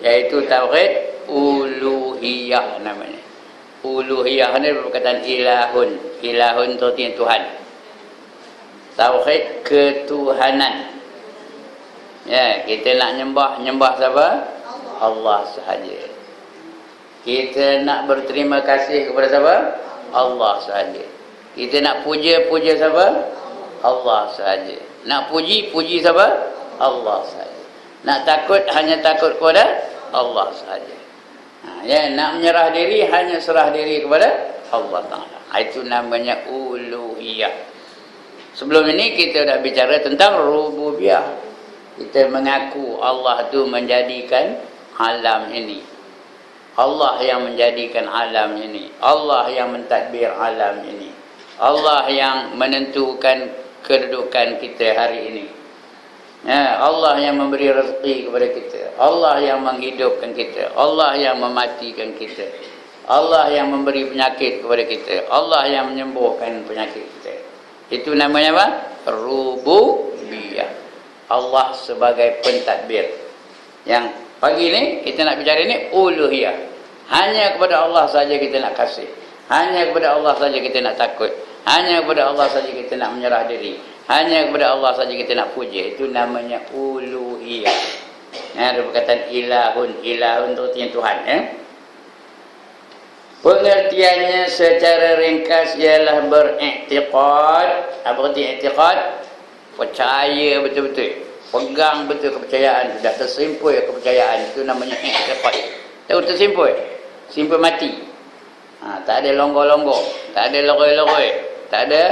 Iaitu tauhid uluhiyah namanya. Uluhiyah ni berkaitan ilahun. Ilahun tu artinya Tuhan. Tauhid ketuhanan. Ya, kita nak nyembah siapa? Allah sahaja. Kita nak berterima kasih kepada siapa? Allah sahaja. Kita nak puja siapa? Allah sahaja. Nak puji siapa? Allah sahaja. Nak takut hanya takut kepada Allah sahaja. Ya, nak menyerah diri hanya serah diri kepada Allah Taala. Itu namanya uluhiyah. Sebelum ini kita dah bicara tentang rububiyah. Kita mengaku Allah tu menjadikan alam ini. Allah yang menjadikan alam ini. Allah yang mentadbir alam ini. Allah yang menentukan kedudukan kita hari ini. Ya, Allah yang memberi rezeki kepada kita. Allah yang menghidupkan kita. Allah yang mematikan kita. Allah yang memberi penyakit kepada kita. Allah yang menyembuhkan penyakit kita. Itu namanya apa? Rububiyah. Allah sebagai pentadbir. Yang pagi ni kita nak bicara ni uluhiyah. Hanya kepada Allah saja kita nak kasih. Hanya kepada Allah saja kita nak takut. Hanya kepada Allah saja kita nak menyerah diri. Hanya kepada Allah saja kita nak puja. Itu namanya uluhiyah. Ada perkataan ilahun. Ilahun itu artinya Tuhan. Pengertiannya secara ringkas ialah beriktiqad. Apa arti iktiqad? Percaya betul-betul. Pegang betul kepercayaan. Sudah tersimpul kepercayaan. Itu namanya iktiqad. Tahu tersimpul? Simpul mati. Tak ada longgor-longgor. Tak ada loroi-loroi. Tak ada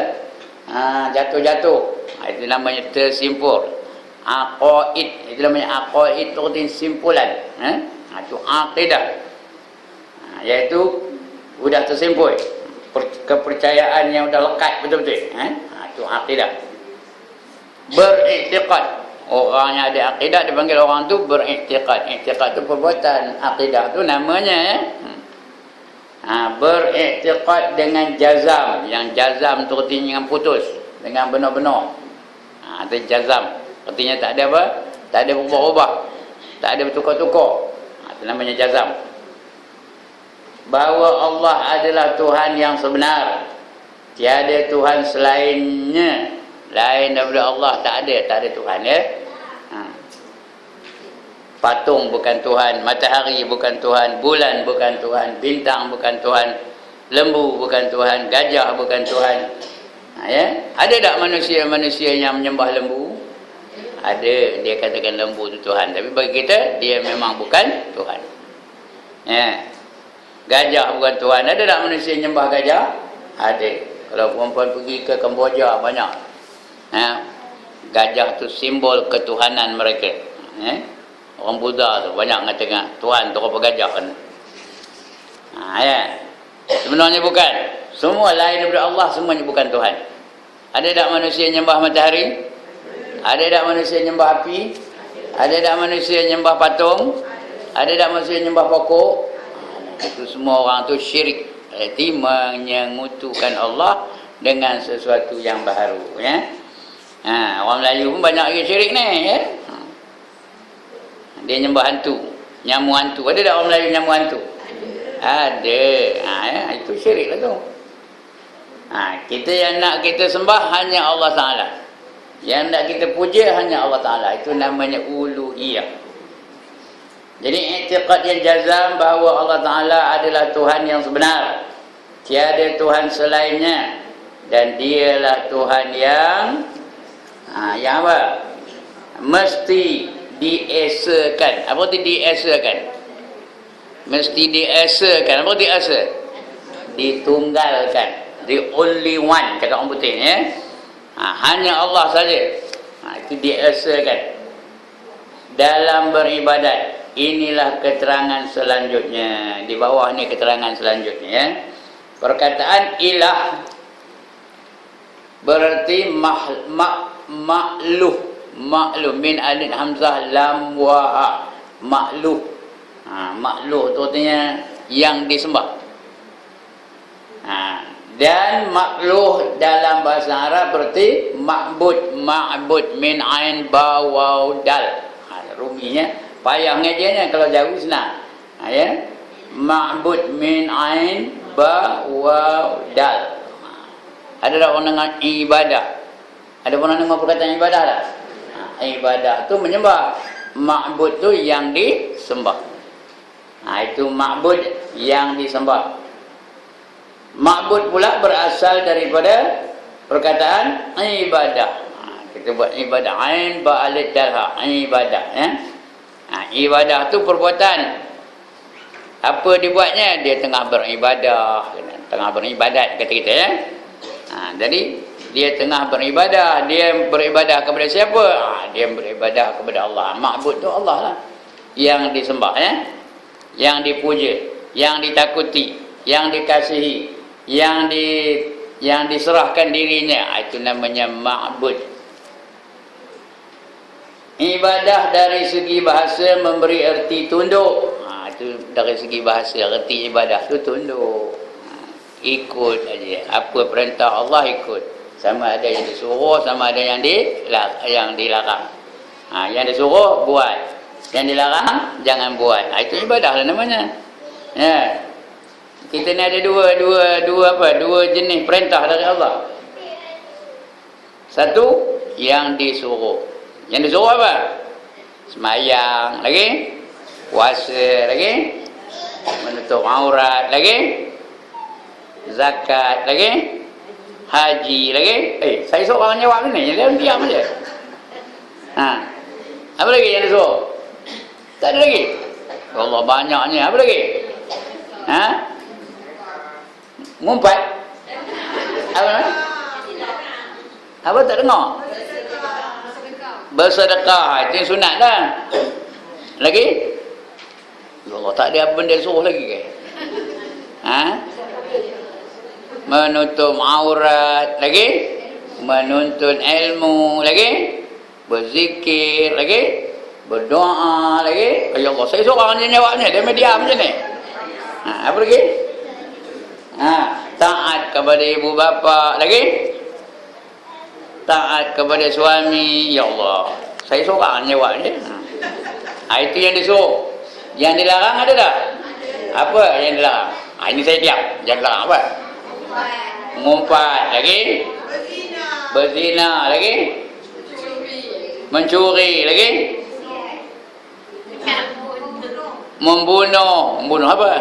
jatuh-jatuh. Itu namanya tersimpul. Aqaid. Itu namanya aqaid. Itu artinya simpulan. Itu aqidah. Iaitu sudah tersimpul. Kepercayaan yang sudah lekat betul-betul. Itu aqidah. Beriktiqad. Orang yang ada akidah dipanggil orang tu beriktiqad. Iktiqad tu perbuatan, akidah tu namanya beriktiqad dengan jazam. Yang jazam tu artinya dengan putus, dengan benar-benar. Itu jazam. Artinya tak ada apa? Tak ada berubah-ubah. Tak ada bertukar-tukar. Itu namanya jazam. Bahawa Allah adalah Tuhan yang sebenar. Tiada Tuhan selainnya. Lain daripada Allah tak ada Tuhan ya. Patung bukan Tuhan, matahari bukan Tuhan, bulan bukan Tuhan, bintang bukan Tuhan, lembu bukan Tuhan, gajah bukan Tuhan. Ya, ada tak manusia yang menyembah lembu? Ada, dia katakan lembu itu Tuhan, tapi bagi kita dia memang bukan Tuhan. Ya. Gajah bukan Tuhan. Ada tak manusia yang menyembah gajah? Ada. Kalau perempuan pergi ke Kemboja banyak. Gajah tu simbol ketuhanan mereka. Orang Buddha tu banyak mengatakan Tuhan tu apa gajah kan. Ya. Sebenarnya bukan. Semua lain daripada Allah, semuanya bukan Tuhan. Ada tak manusia yang menyembah matahari? Ada tak manusia yang menyembah api? Ada tak manusia yang menyembah patung? Ada tak manusia yang menyembah pokok? Itu semua orang tu syirik. Berarti menyengutukan Allah dengan sesuatu yang baru ya. Orang Melayu pun banyak lagi syirik ni ya. Dia nyembah hantu, nyamu hantu. Ada tak orang Melayu nyamu hantu? Ada. Ya, itu syirik lah tu. Kita yang nak kita sembah hanya Allah Ta'ala. Yang nak kita puja hanya Allah Ta'ala. Itu namanya uluhiyah. Jadi i'tiqad yang jazam bahawa Allah Ta'ala adalah Tuhan yang sebenar. Tiada Tuhan selainnya. Dan dialah Tuhan yang apa? Mesti diesakan. Apa itu diesakan? Mesti diesakan. Apa itu diesa? Ditunggalkan. The only one, kata orang putih ya. Hanya Allah saja. Itu diesakan. Dalam beribadat. Inilah keterangan selanjutnya. Di bawah ni keterangan selanjutnya ya. Perkataan ilah berarti makluh. Makluh min alif hamzah lam wa ha. Makluh. Makluh tu artinya yang disembah. Dan makluh dalam bahasa Arab berarti ma'bud. Ma'bud min ain ba waw dal. Ruminya Payah ngajinya, kalau jauh senang. Ya. Ma'bud min ain ba wa dal. Ada tak orang dengan ibadah? Ada orang dengar perkataan ibadah tak? Ibadah tu menyembah. Ma'bud tu yang disembah. Itu ma'bud yang disembah. Ma'bud pula berasal daripada perkataan ibadah. Kita buat ibadah ain ba alif dal ha, ibadah ya. Ibadah tu perbuatan. Apa dibuatnya? Dia tengah beribadah, tengah beribadat kata kita ya. Jadi dia tengah beribadah, dia beribadah kepada siapa? Dia beribadah kepada Allah. Ma'bud tu Allah lah yang disembah ya. Yang dipuja, yang ditakuti, yang dikasihi, yang diserahkan dirinya, itu namanya ma'bud. Ibadah dari segi bahasa memberi erti tunduk. Itu dari segi bahasa erti ibadah tu tunduk. Ikut aja. Apa perintah Allah ikut. Sama ada yang disuruh, sama ada yang dilarang. Yang disuruh buat, yang dilarang jangan buat. Itu ibadah lah namanya. Ya. Kita ni ada dua jenis perintah dari Allah. Satu yang disuruh. Yang disuruh apa? Semayang lagi, puasa lagi, menutup aurat lagi, zakat lagi, haji lagi. Saya seorang jawab ni, jangan diam aja. Apa lagi yang disuruh? Tak ada lagi. Allah banyaknya. Apa lagi? Ngumpat. Apa nama? Apa tak dengar? Bersedekah. Itu yang sunat dah. Lagi? Ya Allah, tak ada apa benda suruh lagi ke? Menutup aurat lagi, menuntut ilmu lagi, berzikir lagi, berdoa lagi. Ya Allah, saya seorang je jawabnya. Dia diam macam ni. Apa lagi? Taat kepada ibu bapa lagi, taat kepada suami. Ya Allah, saya seorang jawabnya. Itu yang disuruh. Yang dilarang ada tak? Apa yang dilarang? Ini saya diam. Yang dilarang apa? Mengumpat lagi, berzina lagi, mencuri lagi, membunuh apa?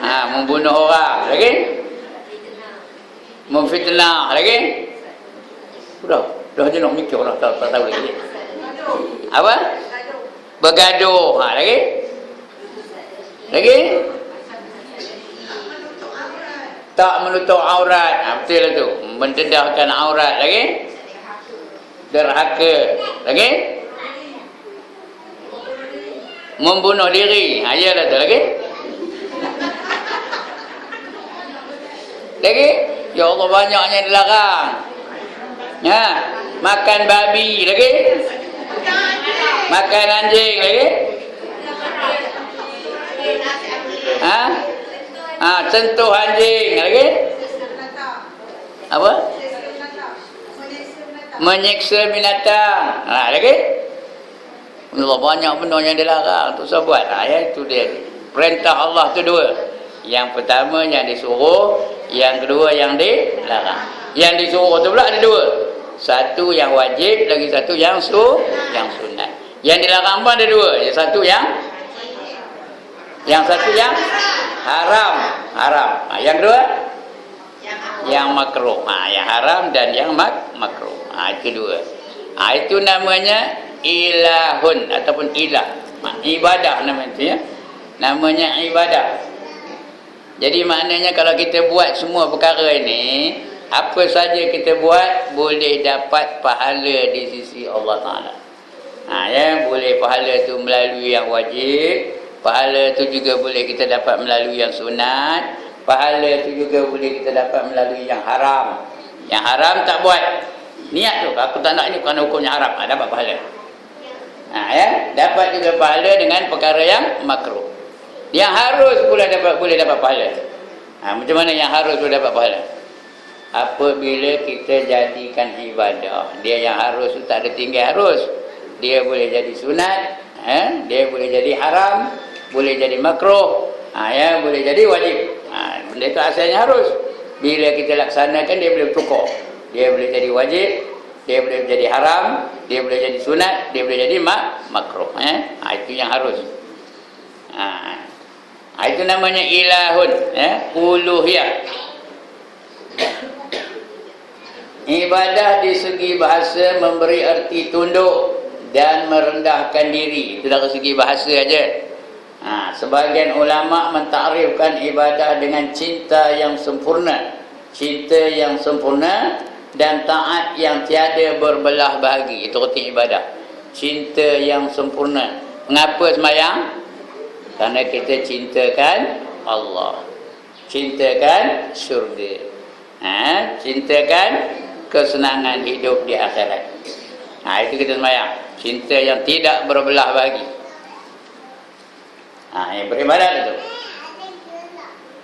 Membunuh orang lagi, memfitnah lagi. Dah je nak mikir orang tak tahu lagi. Apa? Bergaduh lagi. Tak menutup aurat. Betul lah tu. Mendedahkan aurat lagi. Derhaka lagi. Membunuh diri. Iyalah tu lagi. Ya Allah, banyaknya dilarang. Makan babi lagi. Makan anjing lagi. Sentuh anjing lagi. Apa? Menyiksa binatang. Lagi. Allah, banyak benda yang dilarang. Tu saya buat. Itu dia. Perintah Allah tu dua. Yang pertama yang disuruh, yang kedua yang dilarang. Yang disuruh tu pula ada dua. Satu yang wajib, lagi satu yang sunat. Yang dilarang pun ada dua. Yang satu yang haram. Yang kedua yang makruh. Yang haram dan yang makruh. Itu dua. Itu namanya ilahun ataupun ilah. Ibadah namanya itu ya. Namanya ibadah. Jadi maknanya kalau kita buat semua perkara ini, apa saja kita buat boleh dapat pahala di sisi Allah Ta'ala. Boleh pahala tu melalui yang wajib, pahala tu juga boleh kita dapat melalui yang sunat, pahala tu juga boleh kita dapat melalui yang haram. Yang haram tak buat. Niat tu, aku tak nak ini kerana hukumnya haram. Dapat pahala. Dapat juga pahala dengan perkara yang makruh. Yang harus pula boleh dapat pahala. Macam mana yang harus boleh dapat pahala? Apabila kita jadikan ibadah, dia yang harus tu tak ada tinggal harus. dia boleh jadi sunat, dia boleh jadi haram, boleh jadi makruh, boleh jadi wajib. Benda itu asalnya harus. Bila kita laksanakan, dia boleh bertukar. Dia boleh jadi wajib, dia boleh jadi haram, dia boleh jadi sunat, dia boleh jadi makruh. Itu yang harus. Itu namanya ilahun, uluhiyah. Ibadah di segi bahasa memberi arti tunduk dan merendahkan diri. Itu dari segi bahasa aja. Sebagian ulama mentakrifkan ibadah dengan cinta yang sempurna, cinta yang sempurna dan taat yang tiada berbelah bagi. Itu arti ibadah, cinta yang sempurna. Mengapa sembahyang? Karena kita cintakan Allah, cintakan syurga, cintakan kesenangan hidup di akhirat. Itu kita sembahyang, cinta yang tidak berbelah bagi. Yang beribadat itu.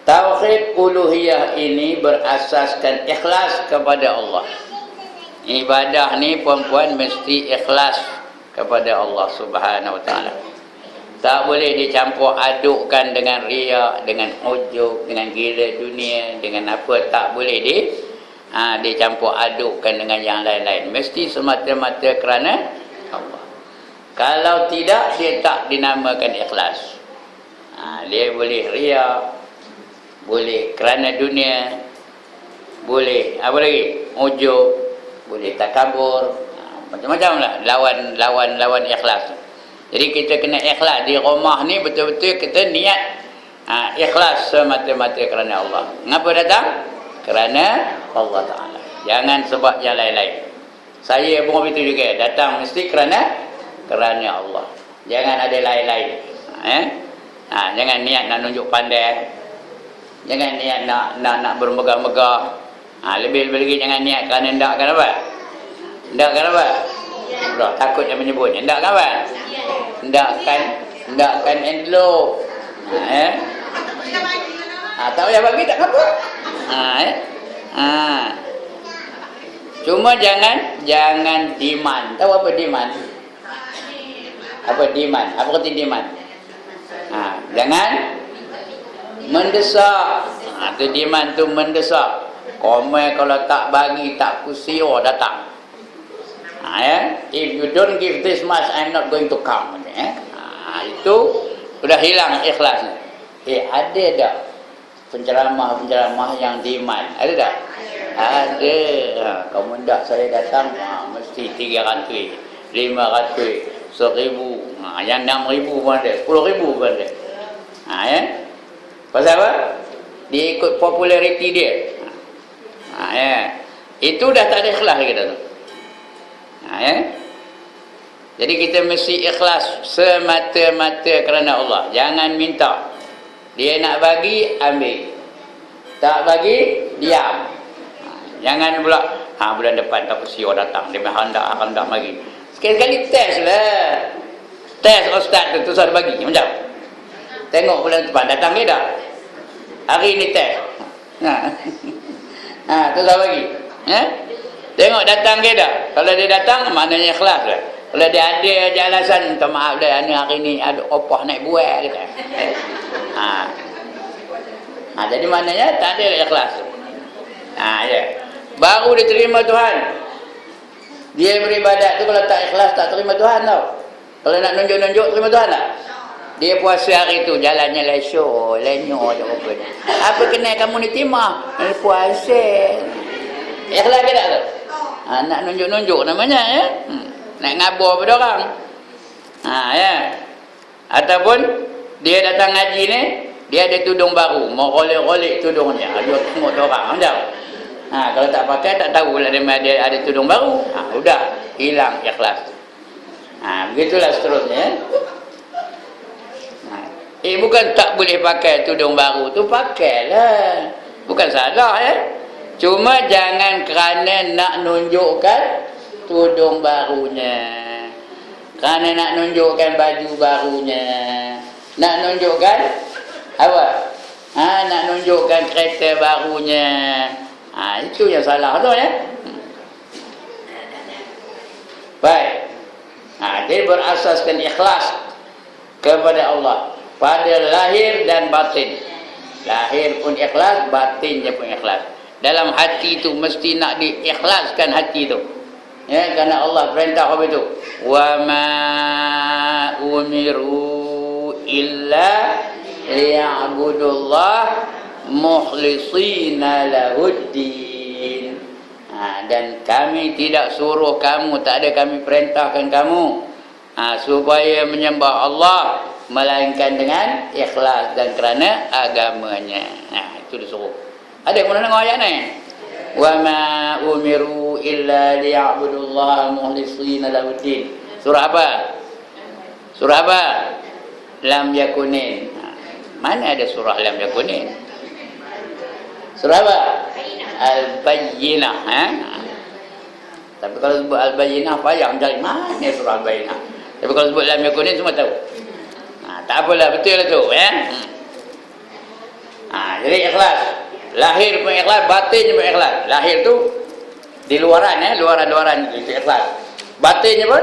Tauhid uluhiyah ini berasaskan ikhlas kepada Allah. Ibadah ni puan-puan mesti ikhlas kepada Allah Subhanahu wa taala. Tak boleh dicampur adukkan dengan riya, dengan ujub, dengan gila dunia, dengan apa, tak boleh dicampur adukkan dengan yang lain-lain. Mesti semata-mata kerana Allah. Kalau tidak, dia tak dinamakan ikhlas. Dia boleh riya, boleh kerana dunia, boleh apa lagi, ujub, boleh takabur, macam-macam lah lawan ikhlas. Jadi kita kena ikhlas di rumah ni, betul-betul kita niat ikhlas semata-mata kerana Allah. Mengapa datang? Kerana Allah Ta'ala, jangan sebab yang lain-lain. Saya pun begitu juga, datang mesti kerana Allah, jangan ada lain-lain. Jangan niat nak nunjuk pandai, jangan niat nak bermegah-megah. Lebih-lebih lagi jangan niat kerana hendakkan apa? Hendakkan apa? Takut yang menyebutnya. Hendakkan apa? Hendakkan envelope. Tak payah bagi, tak apa. Cuma jangan demand. Tahu apa demand? Apa demand? Apa kata demand? Jangan mendesak. Itu demand tu mendesak. Komen kalau tak bagi, tak kusio datang. If you don't give this much, I'm not going to come. Itu sudah hilang ikhlasnya. Ada tak penceramah-penceramah yang demand? Ada tak? Ada. Kamu tak, saya datang mesti 300, 500, 1000. Yang 6,000 pun ada, 10,000 pun ada. Pasal apa? Dia ikut populariti dia. Itu dah tak ada ikhlas kita tu. Jadi kita mesti ikhlas semata-mata kerana Allah. Jangan minta. Dia nak bagi, ambil. Tak bagi, diam. Jangan pula bulan depan tak siap datang, dia hendak bagi. Sekali-sekali test lah. Test ustaz tu susah bagi macam. Tengok bulan depan datang dia dah. Hari ni test. Susah bagi. Tengok datang dia dah. Kalau dia datang maknanya ikhlas lah. Kalau dia ada je alasan, minta maaf dah, hari ni ada opah naik buat kata. Jadi maknanya tak ada ikhlas. Ya. Baru diterima Tuhan. Dia beribadat tu kalau tak ikhlas tak terima Tuhan tau. Kalau nak nunjuk-nunjuk terima Tuhan tak? Dia puasa hari tu jalannya lesyo, lenyo je apa. Apa kena kamu ni timah? Puasa. Ikhlas ke tak tu? Nak nunjuk-nunjuk namanya ya. Nak ngabur pada orang. Ya. Ataupun dia datang ngaji ni, dia ada tudung baru, mau rolek-rolek tudungnya. Dia tengok orang macam. Kalau tak pakai tak tahu lah dia ada tudung baru. Sudah hilang ikhlas. Begitulah seterusnya. Bukan tak boleh pakai tudung baru tu, pakailah. Bukan salah ya. Cuma jangan kerana nak nunjukkan tudung barunya, kerana nak nunjukkan baju barunya, nak nunjukkan apa? Nak nunjukkan kereta barunya. Itu yang salah tu ya. Baik. Dia berasaskan ikhlas kepada Allah pada lahir dan batin. Lahir pun ikhlas, batinnya pun ikhlas. Dalam hati itu mesti nak diikhlaskan hati itu. Ya, karena Allah perintah apa itu? Wa ma umiru illa liya'budullah mukhlisina lahuddin. Dan kami tidak suruh kamu, tak ada kami perintahkan kamu supaya menyembah Allah melainkan dengan ikhlas dan kerana agamanya. Itu disuruh. Ada yang mana dengar ayat ni? Wa ma umiru illa liya'budullaha mukhlisina lahuddin. Surah apa? Surah apa? Lam yakunin. Mana ada surah lam yakunin? Surah apa? Al-Bayyinah. Tapi kalau sebut Al-Bayyinah payah mencari mana surah Al-Bayyinah. Tapi kalau sebut lam yakunin semua tahu. Tak apalah, betul lah tu. Jadi ikhlas. Lahir pun ikhlas, batin pun ikhlas. Lahir tu di luaran, luaran itu ikhlas. Batinnya pun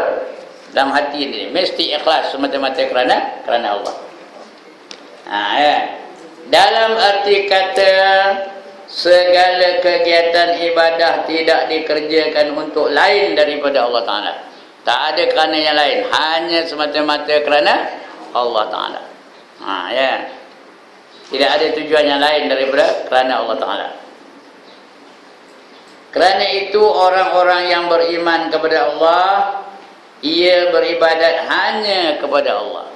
dalam hati ini mesti ikhlas semata-mata kerana Allah. Dalam arti kata segala kegiatan ibadah tidak dikerjakan untuk lain daripada Allah Ta'ala. Tak ada kerana yang lain, hanya semata-mata kerana Allah Ta'ala. Tidak ada tujuan yang lain daripada kerana Allah Ta'ala. Kerana itu orang-orang yang beriman kepada Allah, ia beribadat hanya kepada Allah.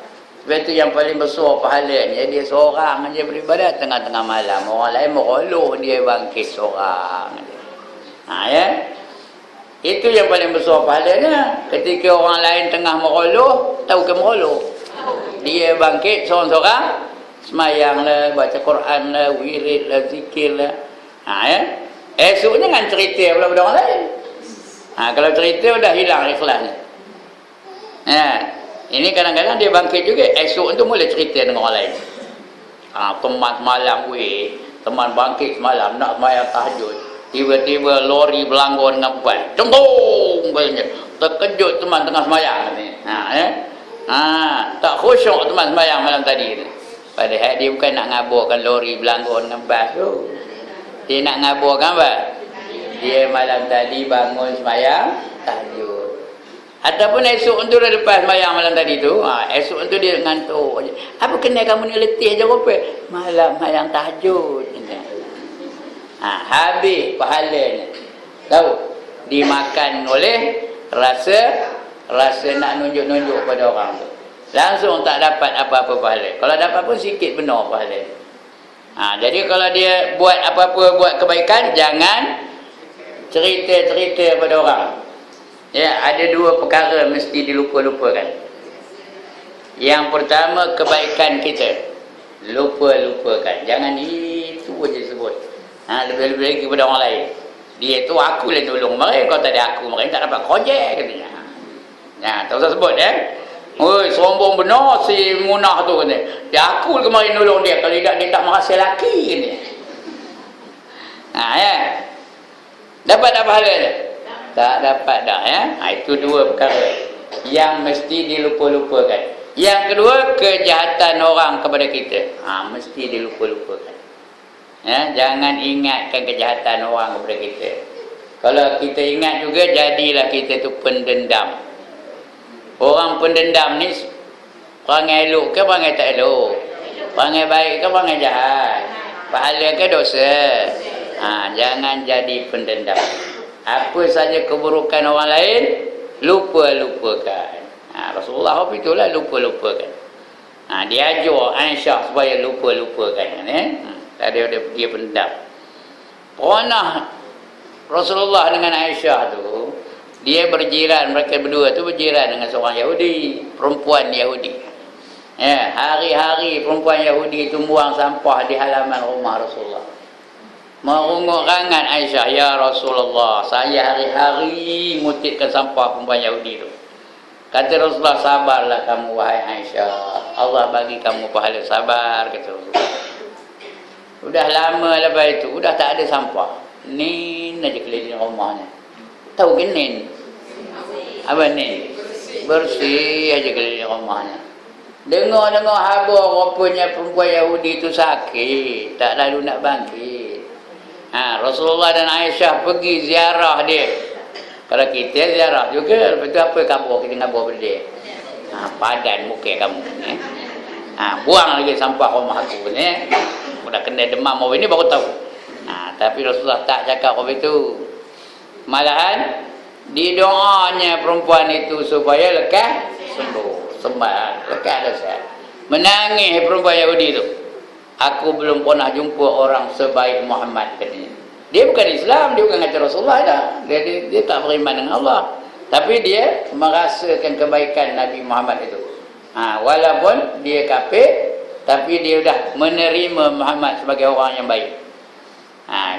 Sebab itu yang paling besar pahalanya, dia seorang saja beribadat tengah-tengah malam. Orang lain meroloh, dia bangkit seorang. Itu yang paling besar pahalanya. Ketika orang lain tengah meroloh, tahu ke meroloh? Dia bangkit seorang-seorang, semayang lah, baca Quran lah, wirid lah, zikir lah. Esoknya kan cerita pula pada orang lain. Kalau cerita dah hilang ikhlasnya. Ini kadang-kadang dia bangkit juga, esok tu mula cerita dengan orang lain. Teman semalam, teman bangkit semalam nak semayang tahajud, tiba-tiba lori berlanggar dengan bas, cengkong katanya. Terkejut teman tengah semayang katanya. Tak khusyuk teman semayang malam tadi. Padahal dia bukan nak ngaburkan lori berlanggar dengan bas tu. Dia nak ngaburkan apa? Dia malam tadi bangun semayang tahajud. Ataupun esok tu dah lepas semayang malam tadi tu, esok tu dia ngantuk. Apa kena kamu ni letih je apa? Malam semayang tahajud. Habis pahalanya. Tahu? Dimakan oleh rasa nak nunjuk-nunjuk pada orang tu. Langsung tak dapat apa-apa pahala. Kalau dapat pun sikit benar pahala. Jadi kalau dia buat apa-apa, buat kebaikan, jangan cerita-cerita pada orang. Ada dua perkara mesti dilupa-lupakan. Yang pertama, kebaikan kita lupa-lupakan. Jangan itu aja sebut. Lebih-lebih lagi kepada orang lain. Dia tu aku lah tolong mereka, kau tak ada aku, mereka tak dapat projek katanya. Tak usah sebut Oi, sombong benar si Munah tu katanya. Dia aku kemarin nolong dia, kalau tidak dia tak merasa laki katanya. Dapat tak pahala dia? Tak dapat dah Itu dua perkara yang mesti dilupa-lupakan. Yang kedua, kejahatan orang kepada kita. Mesti dilupa-lupakan. Jangan ingatkan kejahatan orang kepada kita. Kalau kita ingat juga, jadilah kita tu pendendam. Orang pendendam ni perangai elok ke perangai tak elok? Perangai baik ke perangai jahat? Pahala ke dosa? Jangan jadi pendendam. Apa saja keburukan orang lain, lupa-lupakan. Rasulullah itulah lupa-lupakan. Dia ajar Aisyah supaya lupa-lupakan. Dia pendam. Pernah Rasulullah dengan Aisyah tu, dia berjiran, mereka berdua tu berjiran dengan seorang Yahudi, perempuan Yahudi. Hari-hari perempuan Yahudi itu buang sampah di halaman rumah Rasulullah. Merunguk rangan Aisyah, ya Rasulullah, saya hari-hari mutitkan sampah perempuan Yahudi tu. Kata Rasulullah, sabarlah kamu wahai Aisyah, Allah bagi kamu pahala sabar, kata Rasulullah. Udah lama lepas itu, udah tak ada sampah. Nin aja keliling rumahnya. Tahu ke nin? Apa nin? Bersih aja keliling rumahnya. Dengar-dengar habar rupanya perempuan Yahudi itu sakit, tak lalu nak bangkit. Rasulullah dan Aisyah pergi ziarah dia. Kalau kita ziarah juga, lepas tu apa khabar kita nak buat pada dia? Padan muka kamu. Buang lagi sampah rumah aku ni. Dah kena demam orang ini baru tahu. Tapi Rasulullah tak cakap apa itu. Malahan didoanya perempuan itu supaya lekas sembuh, lekas dosa. Menangis perempuan Yahudi itu. Aku belum pernah jumpa orang sebaik Muhammad katanya. Dia bukan Islam, dia bukan ngajar Rasulullah dah. Dia tak beriman dengan Allah. Tapi dia merasakan kebaikan Nabi Muhammad itu. Walaupun dia kafir, tapi dia dah menerima Muhammad sebagai orang yang baik.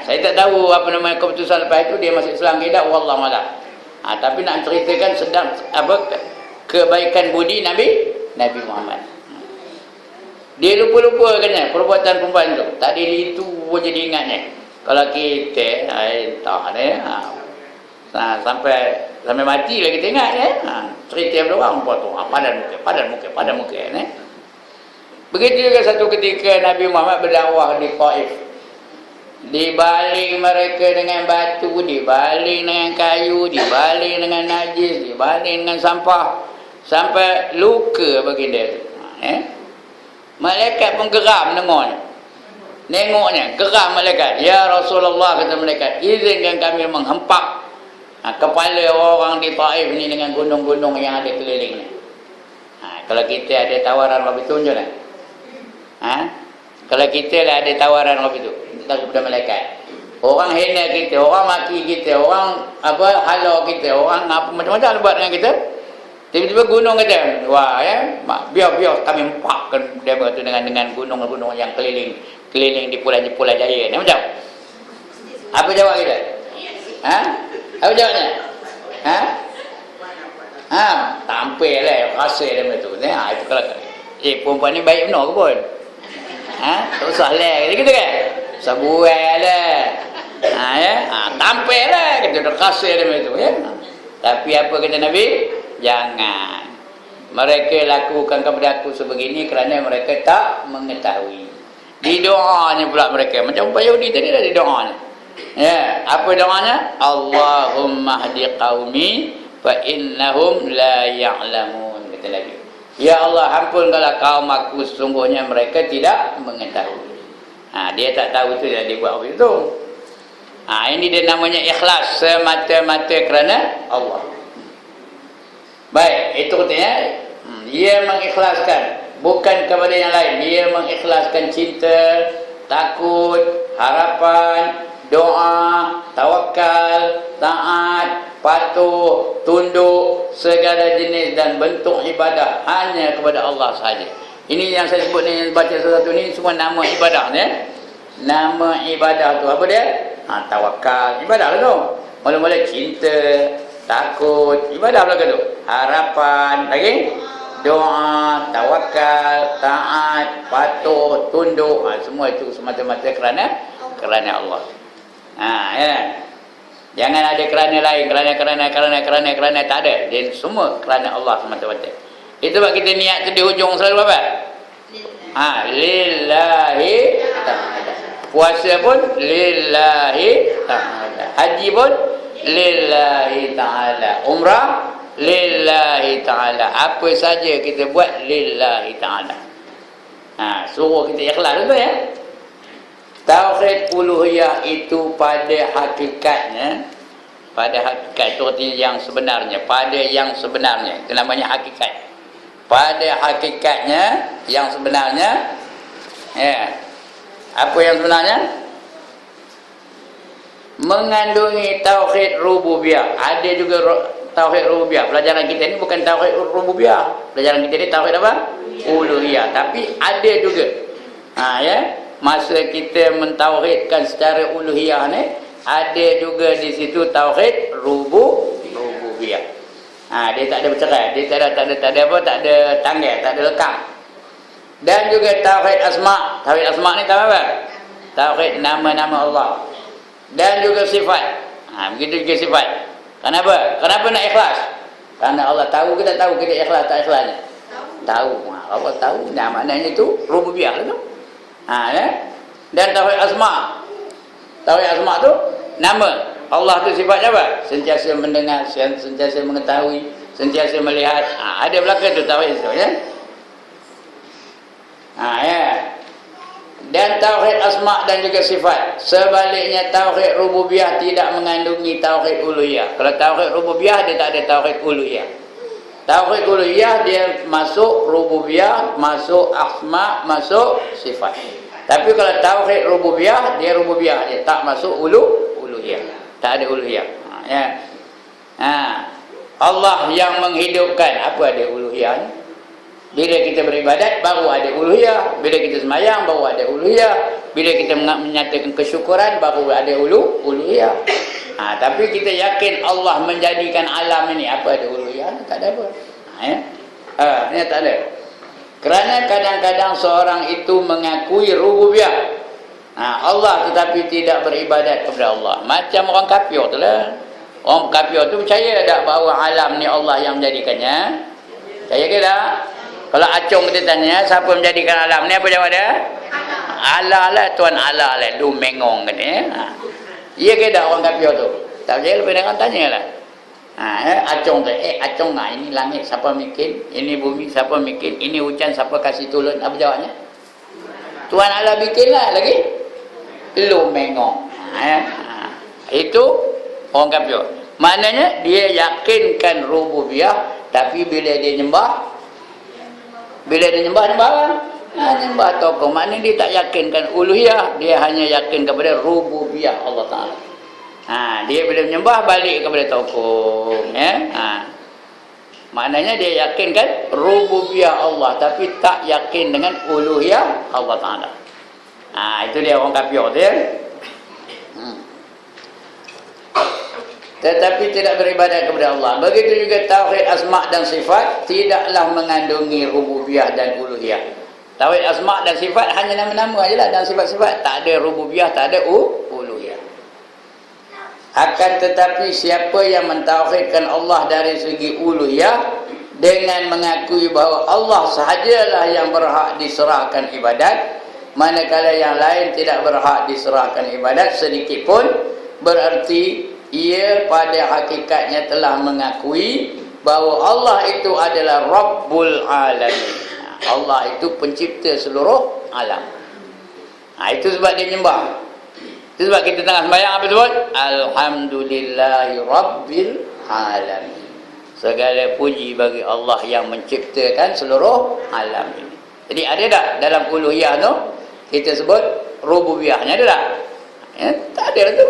Saya tak tahu apa nama keputusan lepas itu dia masuk Islam ke tak, wallahu a'lam. Tapi nak ceritakan sedang kebaikan budi Nabi Muhammad. Dia lupa-lupa kan perbuatan perempuan tu. Tadi itu pun jadi ingatnya. Kalau kita entah ni sampai mati lah kita ingat cerita yang orang buat tu padan muka ni. Begitu juga satu ketika Nabi Muhammad berdakwah di Taif. Dibaling mereka dengan batu, dibaling dengan kayu, dibaling dengan najis, dibaling dengan sampah, sampai luka baginda tu. Malaikat pun geram nengoknya, geram malaikat. Ya Rasulullah, kata malaikat, izinkan kami menghempak kepala orang di Taif ni dengan gunung-gunung yang ada kelilingnya. Kalau kita ada tawaran lebih tunjuk lah. Kalau kita lah ada tawaran lebih tu, kita kepada malaikat. Orang hina kita, orang maki kita, orang halau kita, orang apa macam-macam buat dengan kita. Tiba-tiba gunung kata, wah biar kami empakkan dia tu dengan gunung-gunung yang keliling di Pulau Jaya ni macam. Apa jawab kita? Apa jawabnya? Tampil lah rasa dia macam tu. Itu kalau perempuan ni baik benar ke pun? Tak usah lah kita kan? Sebuah lah. Tampil lah kita dah rasa dia macam tu ya. Tapi apa kata Nabi? Jangan. Mereka lakukan kepada aku sebegini kerana mereka tak mengetahui. Di doanya pula mereka. Macam Pak Yahudi tadi dah di doanya. Apa doanya? Allahumma hdi qaumi fa innahum la ya'lamun. Kata lagi. Ya Allah, ampunkanlah kaum aku, sesungguhnya mereka tidak mengetahui. Dia tak tahu tu yang dia buat begitu. Ini dia namanya ikhlas, semata-mata kerana Allah. Baik, itu katanya dia mengikhlaskan bukan kepada yang lain. Dia mengikhlaskan cinta, takut, harapan, doa, tawakal, taat, patuh, tunduk, segala jenis dan bentuk ibadah hanya kepada Allah sahaja. Ini yang saya sebut ni, baca sesuatu ni semua nama ibadah ni. Nama ibadah tu apa dia? Tawakal, ibadah lah tu. Mula-mula cinta, takut, ibadah lah tu. Harapan, lagi doa, tawakal, taat, patuh, tunduk, semua itu semata-mata kerana Allah. Jangan ada kerana lain, kerana tak ada. Dia semua kerana Allah semata-mata. Itu sebab kita niat tu di hujung selalu apa? Lillahi ta'ala. Puasa pun lillahi ta'ala. Haji pun lillahi ta'ala. Umrah lillahi ta'ala. Apa saja kita buat lillahi ta'ala. Suruh kita ikhlas tu ya. Tauhid uluhiyah itu pada hakikatnya, itu artinya yang sebenarnya, pada yang sebenarnya, itu namanya hakikat. Pada hakikatnya yang sebenarnya, apa yang sebenarnya? Mengandungi tauhid rububiyah. Ada juga tauhid rububiyah. Pelajaran kita ni bukan tauhid rububiyah. Pelajaran kita ni tauhid apa? Uluhiyah. Tapi ada juga. Masa kita mentauhidkan secara uluhiyah ni, ada juga di situ tauhid rububiyah. Dia tak ada bercerai, dia tak ada tanggal, tak ada lekang. Dan juga tauhid asma. Tauhid asma ni tahu apa? Tauhid nama-nama Allah. Dan juga sifat. Begitu juga sifat. Kenapa nak ikhlas? Kerana Allah tahu kita tahu kita ikhlas tak ikhlasnya. Tahu. Allah tahu. Nah, maknanya itu rububiyah tu. Ya. Dan tauhid asma. Tauhid asma tu nama. Allah tu sifatnya apa? Sentiasa mendengar, sentiasa mengetahui, sentiasa melihat. Ada belakang tu tauhid tu ya. Ya. Dan tauhid asma dan juga sifat. Sebaliknya tauhid rububiyah tidak mengandungi tauhid uluhiyah. Kalau tauhid rububiyah dia tak ada tauhid uluhiyah. Tauhid uluhiyah dia masuk rububiyah, masuk asma, masuk sifat. Tapi kalau tauhid rububiyah dia rububiyah, dia tak masuk uluhiyah. Tak ada uluhiyah. Ya. Allah yang menghidupkan, apa ada uluhiyahnya? Bila kita beribadat baru ada uluhiyah, bila kita semayang baru ada uluhiyah, bila kita menyatakan kesyukuran baru ada uluhiyah. Tapi kita yakin Allah menjadikan alam ini, apa ada uluhiyah? Tak ada apa. Ini tak ada. Kerana kadang-kadang seorang itu mengakui rububiyah Allah tetapi tidak beribadat kepada Allah. Macam orang kafir tu lah. Orang kafir tu percaya tak bahawa alam ni Allah yang menjadikannya? Percaya ke tak? Kalau acung kita tanya, siapa menjadikan alam ni? Apa jawab dia? Allah lah, Tuan Allah lah. Lu mengong kan ya. Iya ke tak orang kafir tu? Tak percaya, lepas dia tanya lah. Acung tu, acung lah, ini langit siapa bikin? Ini bumi siapa bikin? Ini hujan siapa kasih turun? Apa jawabnya? Tuan Allah bikin lah lagi. Lu mengong. Itu orang kafir. Maknanya dia yakinkan rububiyah, tapi bila dia nyembah apa? Nyembah tokoh. Maknanya dia tak yakinkan uluhiyah, dia hanya yakin kepada rububiyah Allah Ta'ala. Dia bila menyembah balik kepada tokoh ya. Maknanya dia yakinkan rububiyah Allah, tapi tak yakin dengan uluhiyah Allah Ta'ala. Itu dia orang kafir tu ya. Tetapi tidak beribadat kepada Allah. Begitu juga tauhid asma' dan sifat tidaklah mengandungi rububiyah dan uluhiyah. Tauhid asma' dan sifat hanya nama-nama ajalah, dan sifat-sifat tak ada rububiyah, tak ada uluhiyah. Akan tetapi siapa yang mentauhidkan Allah dari segi uluhiyah dengan mengakui bahawa Allah sahajalah yang berhak diserahkan ibadat, manakala yang lain tidak berhak diserahkan ibadat sedikit pun, berarti ia pada hakikatnya telah mengakui bahawa Allah itu adalah Rabbul Alamin. Allah itu pencipta seluruh alam. Itu sebab dia nyembah. Itu sebab kita tengah sembahyang apa sebut? Alhamdulillahi Rabbil Alamin. Segala puji bagi Allah yang menciptakan seluruh alam ini. Jadi ada tak dalam uluhiyah tu kita sebut rububiyahnya ada tak? Tak ada tu.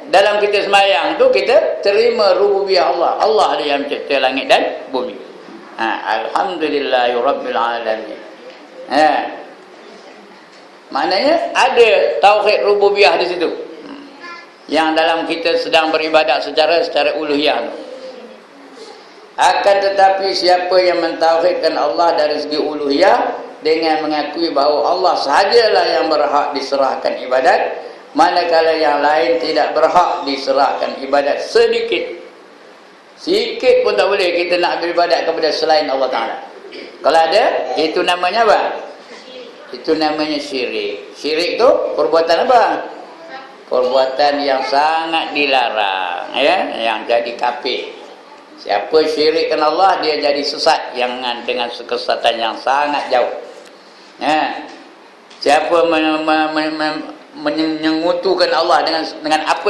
Dalam kita sembahyang tu kita terima rububiyah Allah. Allah dia yang mencipta langit dan bumi. Alhamdulillahi Rabbil Alamin. Maknanya ada tauhid rububiyah di situ. Yang dalam kita sedang beribadat secara uluhiyah tu. Akan tetapi siapa yang mentauhidkan Allah dari segi uluhiyah dengan mengakui bahawa Allah sahajalah yang berhak diserahkan ibadat, manakala yang lain tidak berhak diserahkan ibadat sedikit. Sikit pun tak boleh kita nak beribadat kepada selain Allah Ta'ala. Kalau ada, itu namanya apa? Itu namanya syirik. Syirik tu perbuatan apa? Perbuatan yang sangat dilarang ya, yang jadi kafir. Siapa syirikkan Allah, dia jadi sesat yang dengan kesesatan yang sangat jauh. Siapa menyengutukan Allah dengan apa